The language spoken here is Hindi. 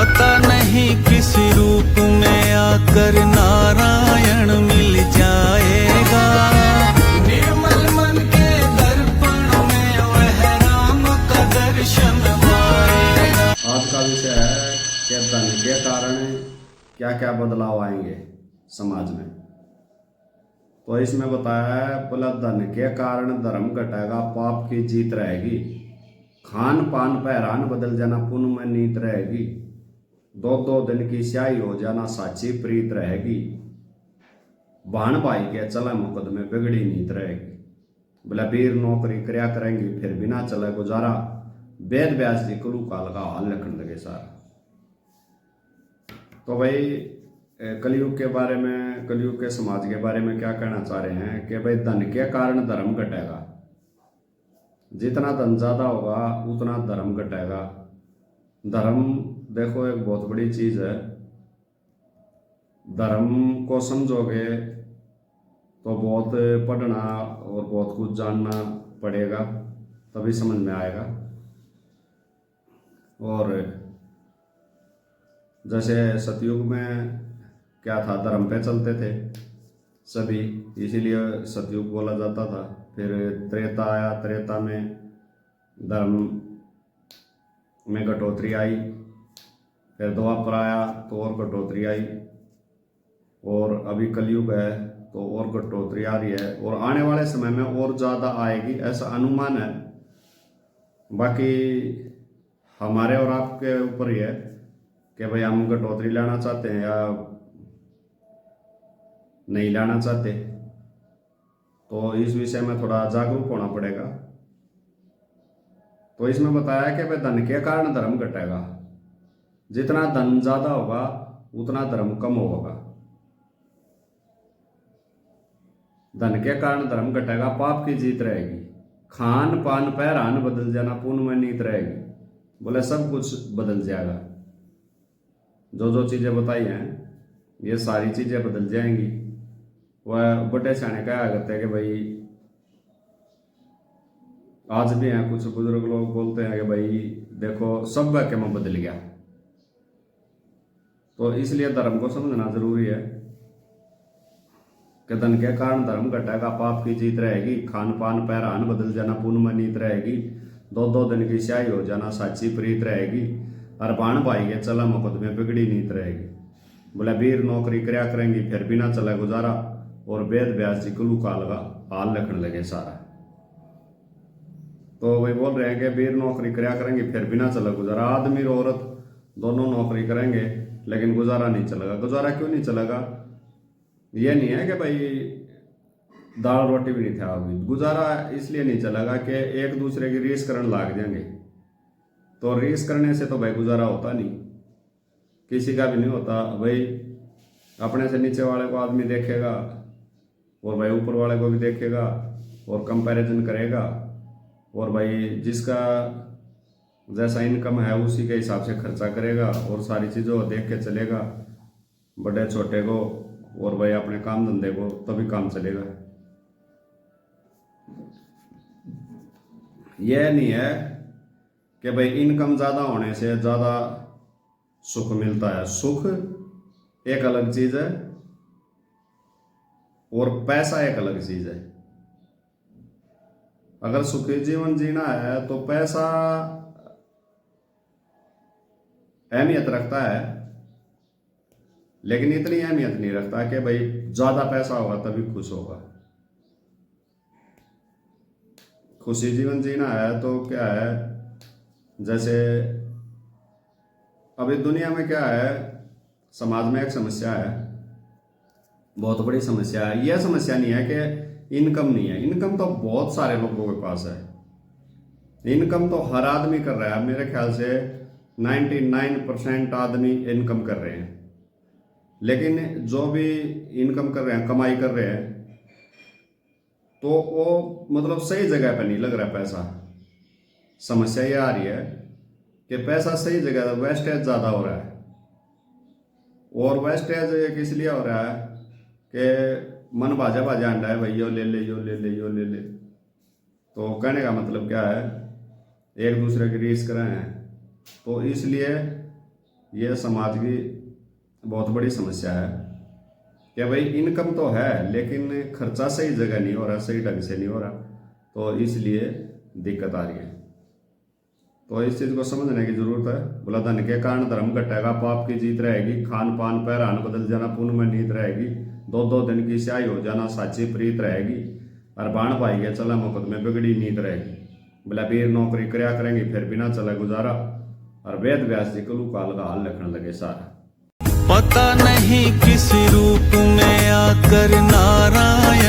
पता नहीं किस रूप में आकर नारायण मिल जाएगा। निर्मल मन के दर्पण में वह राम का दर्शन पाएगा। आज का विषय है कि धन के कारण क्या क्या बदलाव आएंगे समाज में। तो इसमें बताया है बोला धन के कारण धर्म घटेगा, पाप की जीत रहेगी, खान पान पहरान बदल जाना, पुण्य में नीत रहेगी, दो दो दिन की स्याही हो जाना, साची प्रीत रहेगी, भान भाई के चला मुकदमे बिगड़ी नीत रहेगी, बोला वीर नौकरी करया करेंगी फिर बिना चले गुजारा, वेद व्यास जी कुलू काल का हाल लिखने लगे सारा। तो भाई कलयुग के बारे में, कलयुग के समाज के बारे में क्या कहना चाह रहे हैं कि भाई धन के कारण धर्म घटेगा, जितना धन ज्यादा होगा उतना धर्म घटेगा। धर्म देखो एक बहुत बड़ी चीज है, धर्म को समझोगे तो बहुत पढ़ना और बहुत कुछ जानना पड़ेगा तभी समझ में आएगा। और जैसे सतयुग में क्या था, धर्म पे चलते थे सभी, इसीलिए सतयुग बोला जाता था। फिर त्रेता आया, त्रेता में धर्म में कटौती आई, फिर द्वापर आया तो और कटौती आई, और अभी कलयुग है तो और कटौती आ रही है, और आने वाले समय में और ज़्यादा आएगी ऐसा अनुमान है। बाकी हमारे और आपके ऊपर ही है कि भाई हम कटौती लाना चाहते हैं या नहीं लाना चाहते। तो इस विषय में थोड़ा जागरूक होना पड़ेगा। तो इसमें बताया कि भाई धन के कारण धर्म घटेगा, जितना धन ज्यादा होगा उतना धर्म कम होगा। धन के कारण धर्म घटेगा, पाप की जीत रहेगी, खान पान पहरान बदल जाना, पुण्य में नीत रहेगी, बोले सब कुछ बदल जाएगा। जो जो चीजें बताई हैं ये सारी चीजें बदल जाएंगी। वह बड़े सियाने कहा करते हैं कि भाई आज भी हैं कुछ बुजुर्ग लोग बोलते हैं कि भाई देखो सब वाक्य में बदल गया। तो इसलिए धर्म को समझना जरूरी है कि धन के कारण धर्म घटेगा, पाप की जीत रहेगी, खान पान पहरान बदल जाना, पुण्य में नीत रहेगी, दो दो दिन की स्याही हो जाना, साची प्रीत रहेगी, अरबान भाई के चला मुकदमे बिगड़ी नीत रहेगी, बोले वीर नौकरी करया करेंगी फिर बिना चला गुजारा, और वेद व्यास जी कुलू काल का हाल लिखने लगे सारा। तो वही बोल रहे हैं कि वीर नौकरी करया करेंगे फिर बिना चला गुजारा। आदमी और औरत दोनों नौकरी करेंगे लेकिन गुजारा नहीं चलेगा। गुजारा क्यों नहीं चलेगा? ये नहीं है कि भाई दाल रोटी भी नहीं था अभी, गुजारा इसलिए नहीं चलेगा कि एक दूसरे की रीस करने लाग जाएंगे। तो रीस करने से तो भाई गुजारा होता नहीं, किसी का भी नहीं होता। भाई अपने से नीचे वाले को आदमी देखेगा और भाई ऊपर वाले को भी देखेगा और कंपैरिजन करेगा, और भाई जिसका जैसा इनकम है उसी के हिसाब से खर्चा करेगा और सारी चीज़ों को देख के चलेगा, बड़े छोटे को, और भाई अपने काम धंधे को, तभी काम चलेगा। यह नहीं है कि भाई इनकम ज़्यादा होने से ज़्यादा सुख मिलता है। सुख एक अलग चीज़ है और पैसा एक अलग चीज़ है। अगर सुखी जीवन जीना है तो पैसा अहमियत रखता है, लेकिन इतनी अहमियत नहीं रखता कि भाई ज्यादा पैसा होगा तभी खुश होगा। खुशी जीवन जीना है तो क्या है, जैसे अभी दुनिया में क्या है, समाज में एक समस्या है, बहुत बड़ी समस्या है। यह समस्या नहीं है कि इनकम नहीं है, इनकम तो बहुत सारे लोगों के पास है। इनकम तो हर आदमी कर रहा है, मेरे ख्याल से 99% आदमी इनकम कर रहे हैं। लेकिन जो भी इनकम कर रहे हैं, कमाई कर रहे हैं, तो वो मतलब सही जगह पर नहीं लग रहा पैसा। समस्या ये आ रही है कि पैसा सही जगह, वेस्टेज ज़्यादा हो रहा है। और वेस्टेज इसलिए हो रहा है कि मन भाजा भाजा अंडा है, भाई यो ले ले, यो ले ले, यो ले ले। तो कहने का मतलब क्या है, एक दूसरे की रीस कर रहे हैं। तो इसलिए यह समाज की बहुत बड़ी समस्या है कि भाई इनकम तो है लेकिन खर्चा सही जगह नहीं हो रहा, सही ढंग से नहीं हो रहा, तो इसलिए दिक्कत आ रही है। तो इस चीज़ को समझने की जरूरत है। बोला धन के कारण धर्म घटेगा, पाप की जीत रहेगी, खान पान पहरान बदल जाना, पुण्य में नीत रहेगी, 2-2 दिन की स्याही हो जाना, साची प्रीत रहेगी, और बाण भाई के चला मुकद में बिगड़ी नीत रहेगी। बोला वीर नौकरी करया करेंगे फिर बिना चला गुजारा, और वेद व्यास जी कलू काल का हाल लिखने लगे सारा। पता नहीं किस रूप में आकर नारायण